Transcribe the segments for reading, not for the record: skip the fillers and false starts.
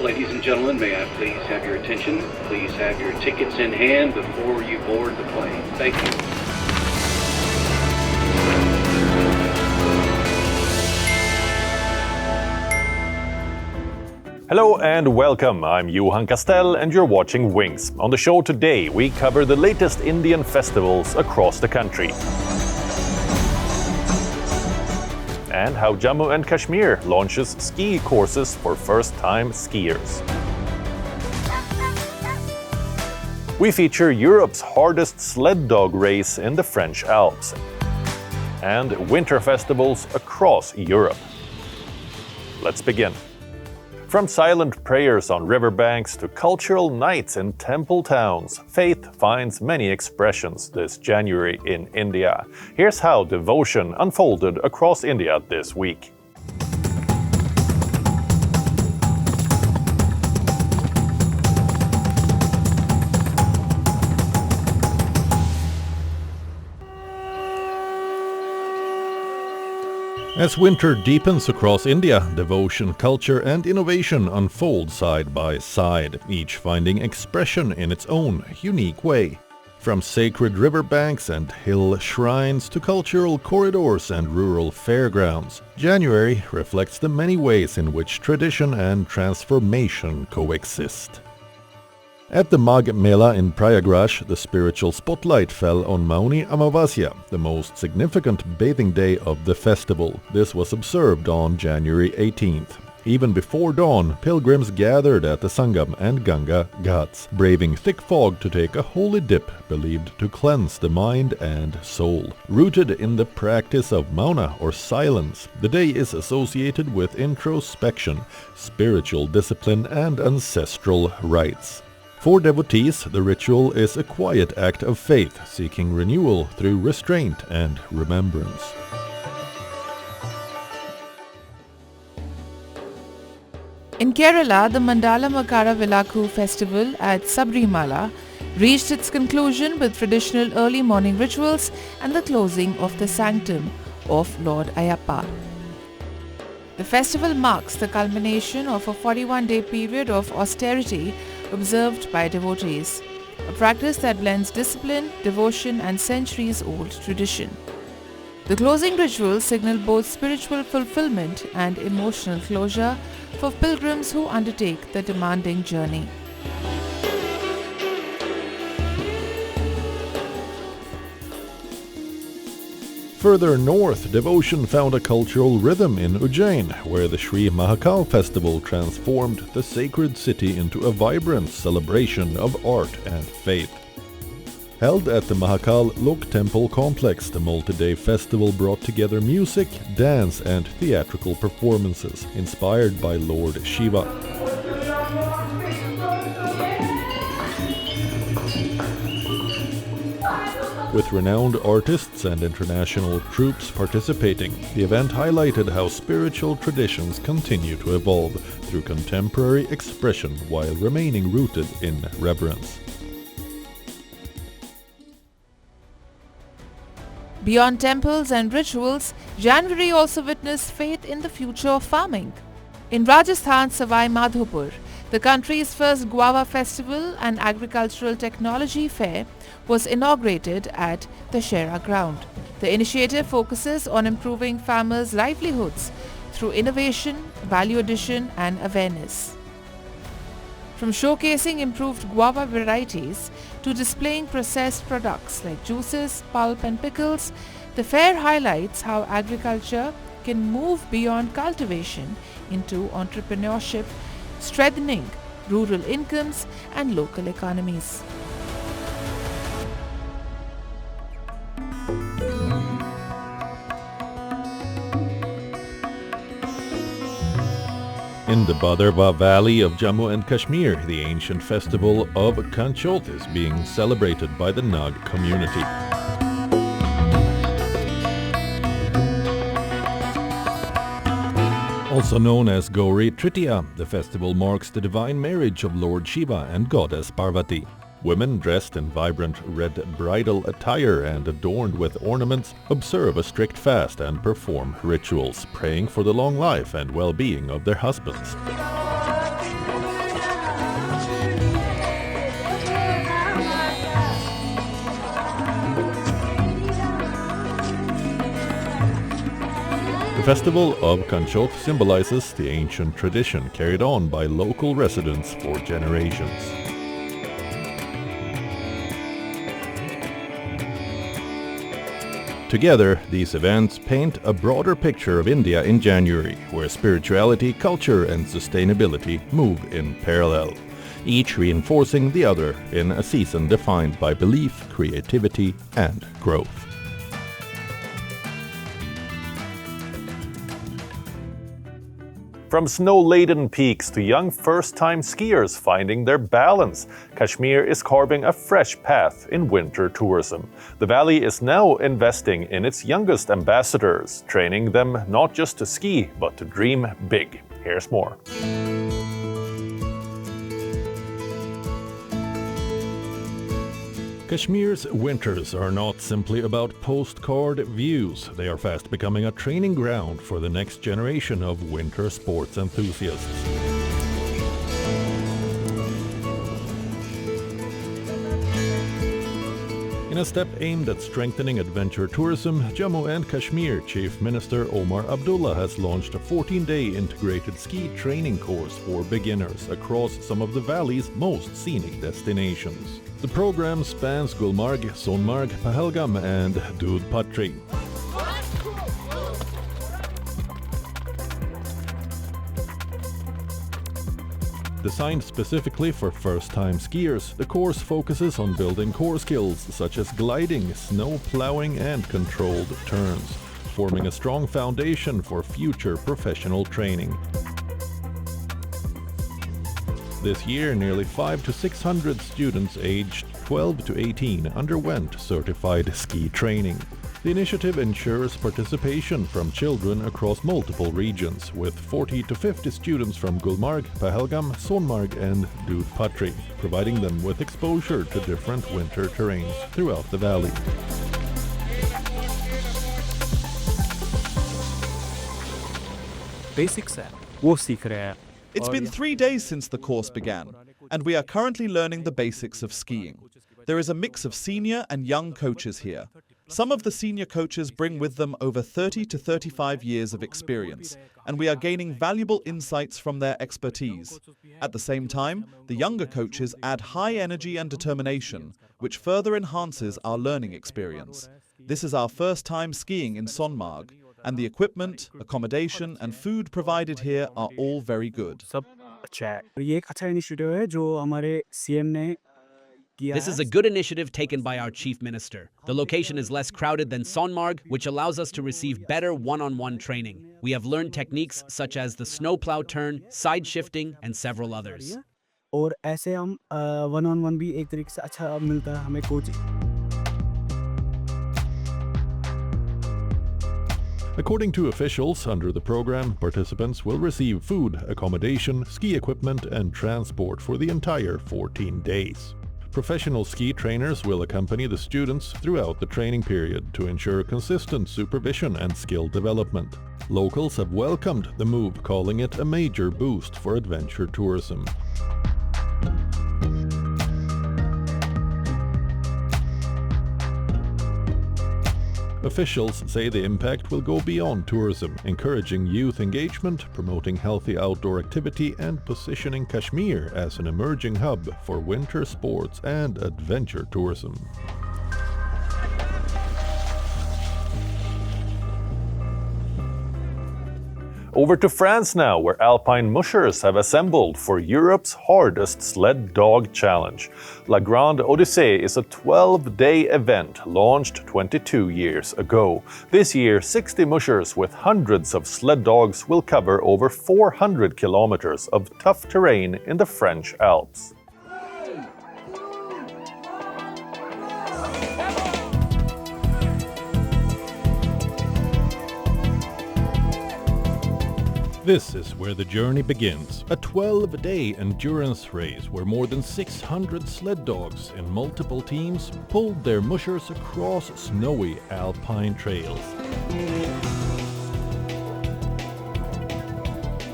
Ladies and gentlemen, may I please have your attention? Please have your tickets in hand before you board the plane. Thank you. Hello and welcome, I'm Johan Castell and you're watching Wings. On the show today we cover the latest Indian festivals across the country. And how Jammu and Kashmir launches ski courses for first-time skiers. We feature Europe's hardest sled dog race in the French Alps. And winter festivals across Europe. Let's begin. From silent prayers on riverbanks to cultural nights in temple towns, faith finds many expressions this January in India. Here's how devotion unfolded across India this week. As winter deepens across India, devotion, culture and innovation unfold side by side, each finding expression in its own unique way. From sacred riverbanks and hill shrines to cultural corridors and rural fairgrounds, January reflects the many ways in which tradition and transformation coexist. At the Magh Mela in Prayagraj, the spiritual spotlight fell on Mauni Amavasya, the most significant bathing day of the festival. This was observed on January 18th. Even before dawn, pilgrims gathered at the Sangam and Ganga ghats, braving thick fog to take a holy dip believed to cleanse the mind and soul. Rooted in the practice of mauna or silence, the day is associated with introspection, spiritual discipline and ancestral rites. For devotees, the ritual is a quiet act of faith, seeking renewal through restraint and remembrance. In Kerala, the Mandala Makara Vilakku festival at Sabarmati reached its conclusion with traditional early morning rituals and the closing of the sanctum of Lord Ayyappa. The festival marks the culmination of a 41-day period of austerity observed by devotees, a practice that blends discipline, devotion and centuries-old tradition. The closing rituals signal both spiritual fulfillment and emotional closure for pilgrims who undertake the demanding journey. Further north, devotion found a cultural rhythm in Ujjain, where the Sri Mahakal Festival transformed the sacred city into a vibrant celebration of art and faith. Held at the Mahakal Lok Temple complex, the multi-day festival brought together music, dance and theatrical performances inspired by Lord Shiva. With renowned artists and international troops participating, the event highlighted how spiritual traditions continue to evolve through contemporary expression while remaining rooted in reverence. Beyond temples and rituals, January also witnessed faith in the future of farming. In Rajasthan's Sawai Madhopur, the country's first Guava Festival and Agricultural Technology Fair was inaugurated at the Shera ground. The initiative focuses on improving farmers' livelihoods through innovation, value addition and awareness. From showcasing improved guava varieties to displaying processed products like juices, pulp and pickles, the fair highlights how agriculture can move beyond cultivation into entrepreneurship, strengthening rural incomes and local economies. In the Bhaderwah valley of Jammu and Kashmir, the ancient festival of Kanchoth is being celebrated by the Nag community. Also known as Gauri Tritiya, the festival marks the divine marriage of Lord Shiva and goddess Parvati. Women dressed in vibrant red bridal attire and adorned with ornaments observe a strict fast and perform rituals, praying for the long life and well-being of their husbands. festival of Kanchoth symbolizes the ancient tradition carried on by local residents for generations. Together, these events paint a broader picture of India in January, where spirituality, culture and sustainability move in parallel, each reinforcing the other in a season defined by belief, creativity and growth. From snow-laden peaks to young first-time skiers finding their balance, Kashmir is carving a fresh path in winter tourism. The valley is now investing in its youngest ambassadors, training them not just to ski, but to dream big. Here's more. Kashmir's winters are not simply about postcard views. They are fast becoming a training ground for the next generation of winter sports enthusiasts. In a step aimed at strengthening adventure tourism, Jammu and Kashmir Chief Minister Omar Abdullah has launched a 14-day integrated ski training course for beginners across some of the valley's most scenic destinations. The program spans Gulmarg, Sonamarg, Pahalgam and Dudh Patri. Designed specifically for first-time skiers, the course focuses on building core skills such as gliding, snow plowing and controlled turns, forming a strong foundation for future professional training. This year, nearly 500 to 600 students aged 12 to 18 underwent certified ski training. The initiative ensures participation from children across multiple regions, with 40 to 50 students from Gulmarg, Pahalgam, Sonamarg and Dudh Patri, providing them with exposure to different winter terrains throughout the valley. Basics है वो सीख रहे हैं. It's been 3 days since the course began, and we are currently learning the basics of skiing. There is a mix of senior and young coaches here. Some of the senior coaches bring with them over 30 to 35 years of experience, and we are gaining valuable insights from their expertise. At the same time, the younger coaches add high energy and determination, which further enhances our learning experience. This is our first time skiing in Sonamarg, and the equipment, accommodation and food provided here are all very good. सब अच्छा है. ये एक अच्छा initiative है जो हमारे CM ने किया है. This is a good initiative taken by our chief minister. The location is less crowded than Sonamarg, which allows us to receive better one-on-one training. We have learned techniques such as the snowplow turn, side shifting, and several others. और ऐसे हम one-on-one भी एक तरीके से अच्छा मिलता है हमें coaching. According to officials under the program, participants will receive food, accommodation, ski equipment and transport for the entire 14 days. Professional ski trainers will accompany the students throughout the training period to ensure consistent supervision and skill development. Locals have welcomed the move, calling it a major boost for adventure tourism. Officials say the impact will go beyond tourism, encouraging youth engagement, promoting healthy outdoor activity and positioning Kashmir as an emerging hub for winter sports and adventure tourism. Over to France now, where alpine mushers have assembled for Europe's hardest sled dog challenge. La Grande Odyssée is a 12-day event launched 22 years ago. This year, 60 mushers with hundreds of sled dogs will cover over 400 kilometers of tough terrain in the French Alps. This is where the journey begins, a 12-day endurance race where more than 600 sled dogs in multiple teams pulled their mushers across snowy alpine trails.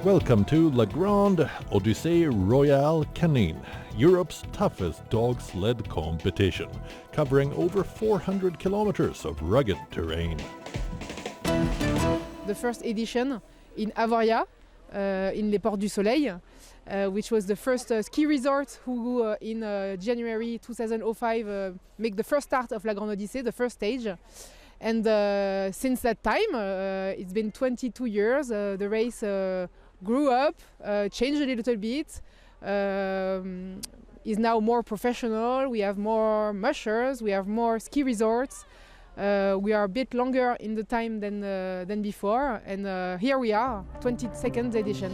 Welcome to La Grande Odyssée Royale Canine, Europe's toughest dog sled competition, covering over 400 kilometers of rugged terrain. the first edition in Avoria, in Les Portes du Soleil, which was the first ski resort who in January 2005 make the first start of La Grande Odyssée, the first stage. And since that time, it's been 22 years, the race grew up, changed a little bit, is now more professional. We have more mushers, we have more ski resorts. We are a bit longer in the time than before, and here we are, 22nd edition.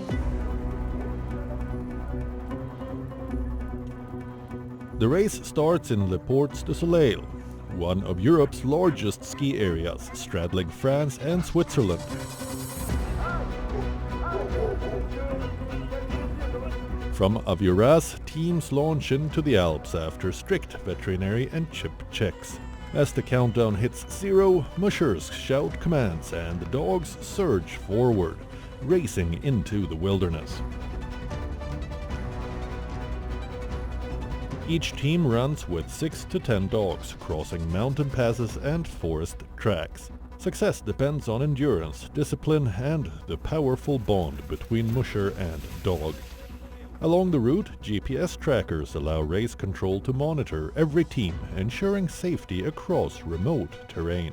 The race starts in Les Portes du Soleil, one of Europe's largest ski areas, straddling France and Switzerland. From Avoras, teams launch into the Alps after strict veterinary and chip checks. As the countdown hits 0, mushers shout commands and the dogs surge forward, racing into the wilderness. Each team runs with 6 to 10 dogs, crossing mountain passes and forest tracks. Success depends on endurance, discipline, and the powerful bond between musher and dog. Along the route, GPS trackers allow race control to monitor every team, ensuring safety across remote terrain.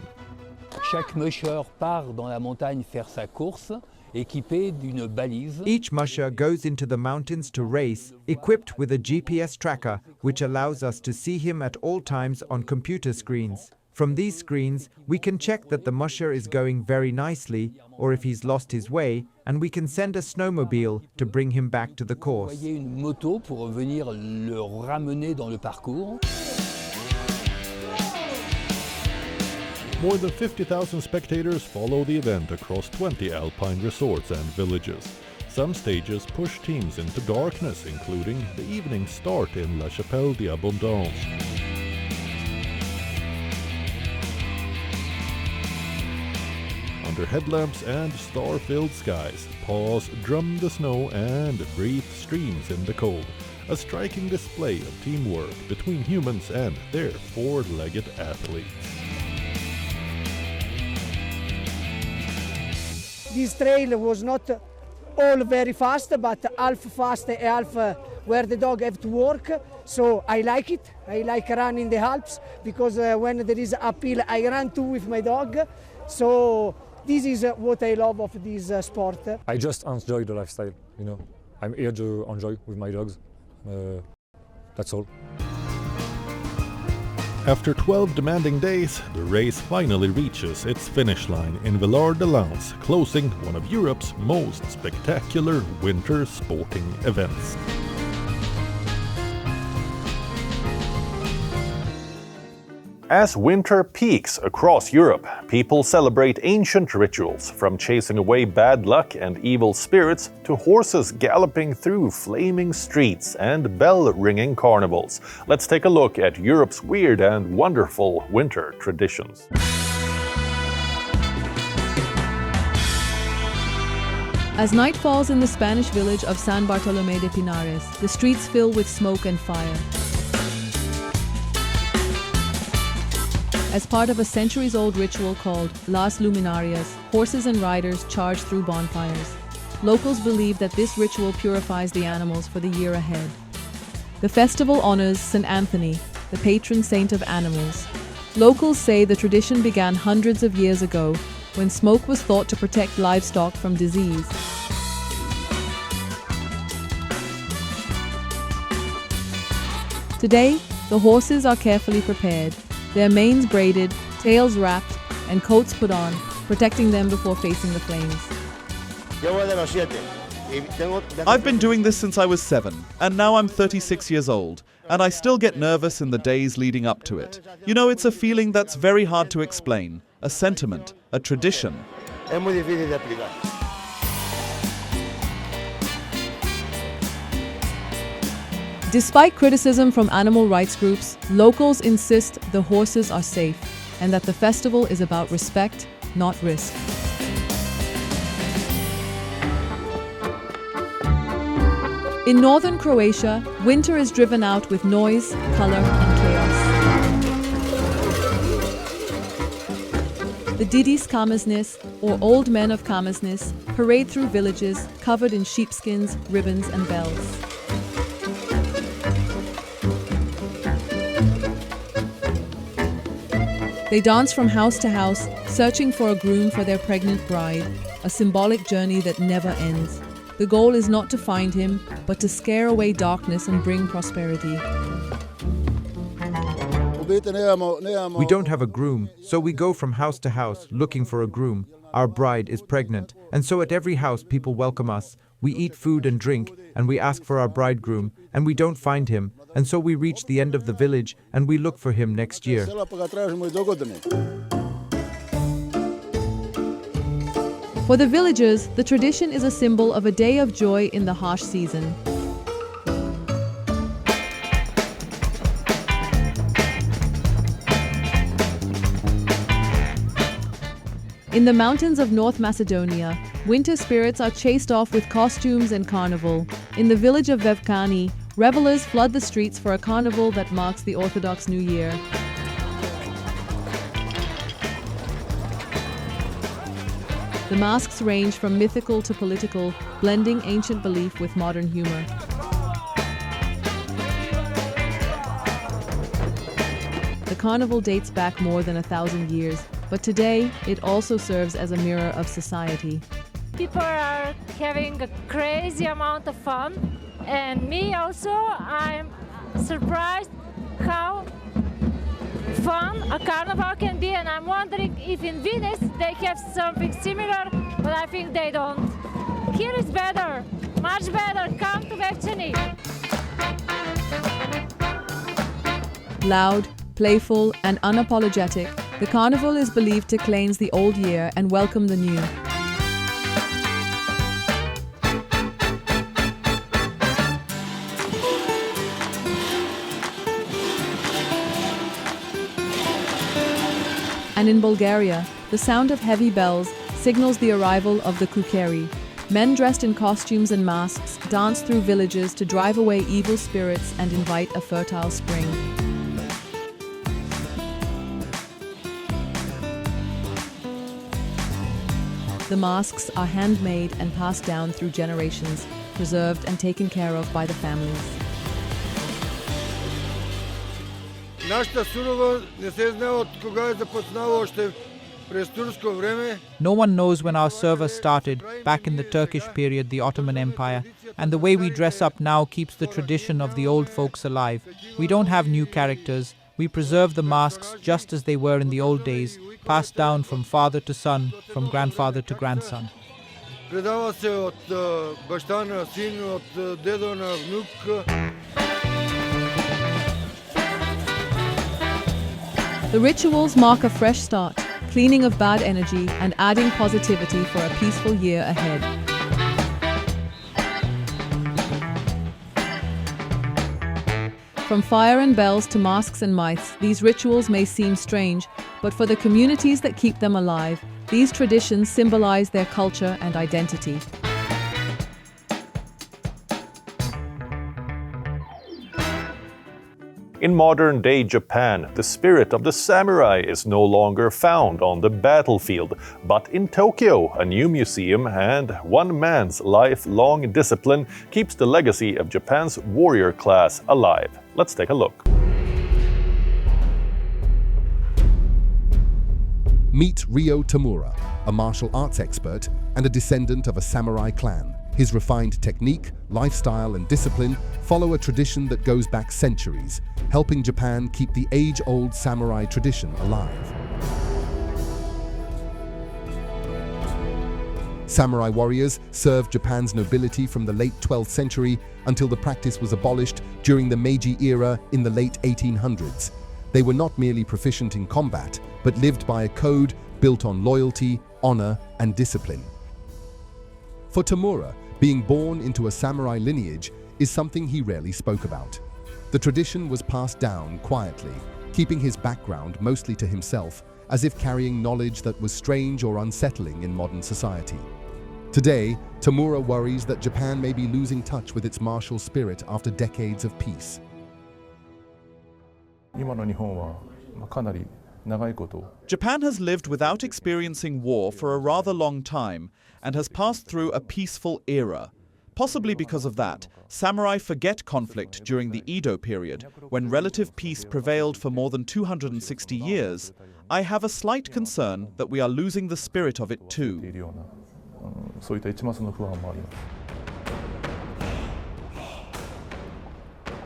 Chaque musher part dans la montagne faire sa course, équipé d'une balise. Each musher goes into the mountains to race, equipped with a GPS tracker, which allows us to see him at all times on computer screens. From these screens, we can check that the musher is going very nicely, or if he's lost his way, and we can send a snowmobile to bring him back to the course. Envoyer une moto pour venir le ramener dans le parcours. More than 50,000 spectators follow the event across 20 alpine resorts and villages. Some stages push teams into darkness, including the evening start in La Chapelle d'Abondance. Under headlamps and star-filled skies, paws drum the snow and breathe streams in the cold. A striking display of teamwork between humans and their four-legged athletes. This trail was not all very fast, but half fast and half where the dog have to work. So I like it. I like running the Alps because when there is uphill, I run too with my dog. So this is what I love of this sport. I just enjoy the lifestyle, you know. I'm here to enjoy with my dogs. That's all. After 12 demanding days, the race finally reaches its finish line in Villard-de-Lans, closing one of Europe's most spectacular winter sporting events. As winter peaks across Europe, people celebrate ancient rituals, from chasing away bad luck and evil spirits to horses galloping through flaming streets and bell-ringing carnivals. Let's take a look at Europe's weird and wonderful winter traditions. As night falls in the Spanish village of San Bartolomé de Pinares, the streets fill with smoke and fire. As part of a centuries-old ritual called Las Luminarias, horses and riders charge through bonfires. Locals believe that this ritual purifies the animals for the year ahead. The festival honors St. Anthony, the patron saint of animals. Locals say the tradition began hundreds of years ago, when smoke was thought to protect livestock from disease. Today, the horses are carefully prepared, their manes braided, tails wrapped, and coats put on, protecting them before facing the flames. I've been doing this since I was 7, and now I'm 36 years old, and I still get nervous in the days leading up to it. You know, it's a feeling that's very hard to explain, a sentiment, a tradition. Despite criticism from animal rights groups, locals insist the horses are safe and that the festival is about respect, not risk. In northern Croatia, winter is driven out with noise, color, and chaos. The Didis Kamasnis, or Old Men of Kamasnis, parade through villages covered in sheepskins, ribbons and bells. They dance from house to house, searching for a groom for their pregnant bride, a symbolic journey that never ends. The goal is not to find him, but to scare away darkness and bring prosperity. We don't have a groom, so we go from house to house looking for a groom. Our bride is pregnant, and so at every house people welcome us. We eat food and drink, and we ask for our bridegroom, and we don't find him, and so we reach the end of the village, and we look for him next year. For the villagers, the tradition is a symbol of a day of joy in the harsh season. In the mountains of North Macedonia, winter spirits are chased off with costumes and carnival. In the village of Vevkani, revelers flood the streets for a carnival that marks the Orthodox New Year. The masks range from mythical to political, blending ancient belief with modern humor. The carnival dates back more than 1,000 years, but today it also serves as a mirror of society. People are having a crazy amount of fun, and me also. I'm surprised how fun a carnival can be, and I'm wondering if in Venice they have something similar, but I think they don't. Here is better, much better. Come to Vevkani. Loud, playful and unapologetic, the carnival is believed to cleanse the old year and welcome the new. And in Bulgaria, the sound of heavy bells signals the arrival of the kukeri. Men dressed in costumes and masks dance through villages to drive away evil spirits and invite a fertile spring. The masks are handmade and passed down through generations, preserved and taken care of by the families. No one knows when our service started, back in the Turkish period, the Ottoman Empire, and the way we dress up now keeps the tradition of the old folks alive. We don't have new characters. We preserve the masks just as they were in the old days, passed down from father to son, from grandfather to grandson. The rituals mark a fresh start, cleaning of bad energy and adding positivity for a peaceful year ahead. From fire and bells to masks and myths, these rituals may seem strange, but for the communities that keep them alive, these traditions symbolize their culture and identity. In modern-day Japan, the spirit of the samurai is no longer found on the battlefield, but in Tokyo, a new museum and one man's lifelong discipline keeps the legacy of Japan's warrior class alive. Let's take a look. Meet Ryo Tamura, a martial arts expert and a descendant of a samurai clan. His refined technique, lifestyle and discipline follow a tradition that goes back centuries, helping Japan keep the age-old samurai tradition alive. Samurai warriors served Japan's nobility from the late 12th century until the practice was abolished during the Meiji era in the late 1800s. They were not merely proficient in combat, but lived by a code built on loyalty, honor, and discipline. For Tamura, being born into a samurai lineage is something he rarely spoke about. The tradition was passed down quietly, keeping his background mostly to himself, as if carrying knowledge that was strange or unsettling in modern society. Today, Tamura worries that Japan may be losing touch with its martial spirit after decades of peace. 今の日本はかなり Japan has lived without experiencing war for a rather long time and has passed through a peaceful era. Possibly because of that, samurai forget conflict during the Edo period, when relative peace prevailed for more than 260 years. I have a slight concern that we are losing the spirit of it too.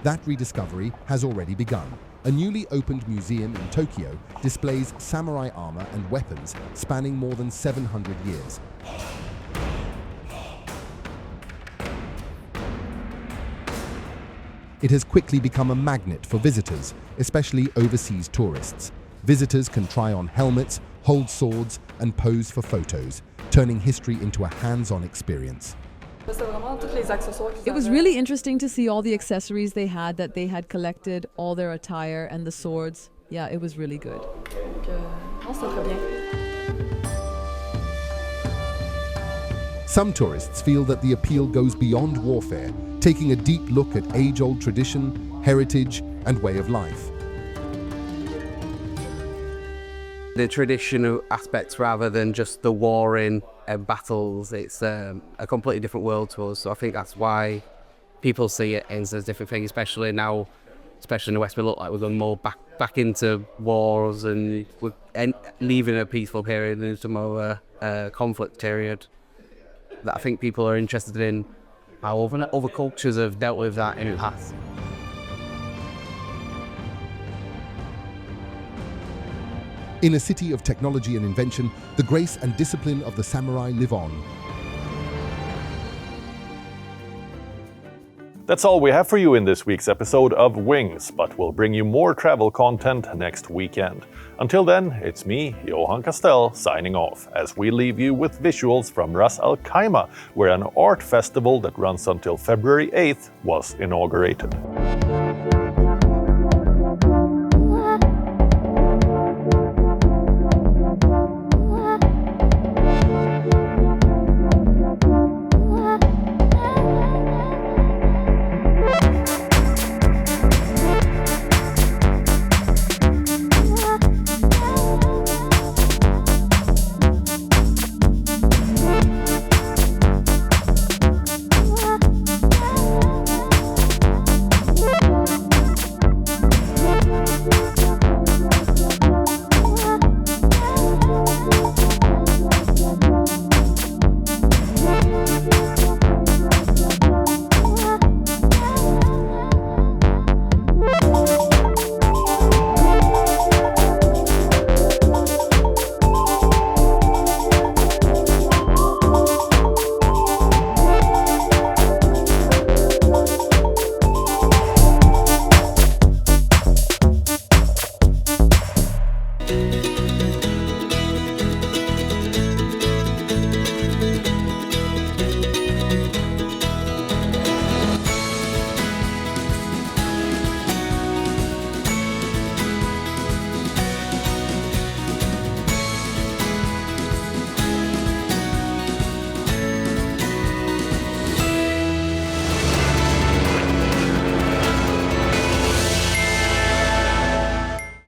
That rediscovery has already begun. A newly opened museum in Tokyo displays samurai armor and weapons spanning more than 700 years. It has quickly become a magnet for visitors, especially overseas tourists. Visitors can try on helmets, hold swords, and pose for photos, turning history into a hands-on experience. It was really interesting to see all the accessories they had collected, all their attire and the swords. Yeah, it was really good. Some tourists feel that the appeal goes beyond warfare, taking a deep look at age-old tradition, heritage, and way of life. The traditional aspects rather than just the warring and battles, it's a completely different world to us. So I think that's why people see it as a different thing, especially now, especially in the West, we look like we're going more back into wars and we're leaving a peaceful period into more conflict period. That I think people are interested in how other cultures have dealt with that in the past. In a city of technology and invention, the grace and discipline of the samurai live on. That's all we have for you in this week's episode of Wings, but we'll bring you more travel content next weekend. Until then, it's me, Johan Castell, signing off as we leave you with visuals from Ras Al Khaimah, where an art festival that runs until February 8th was inaugurated.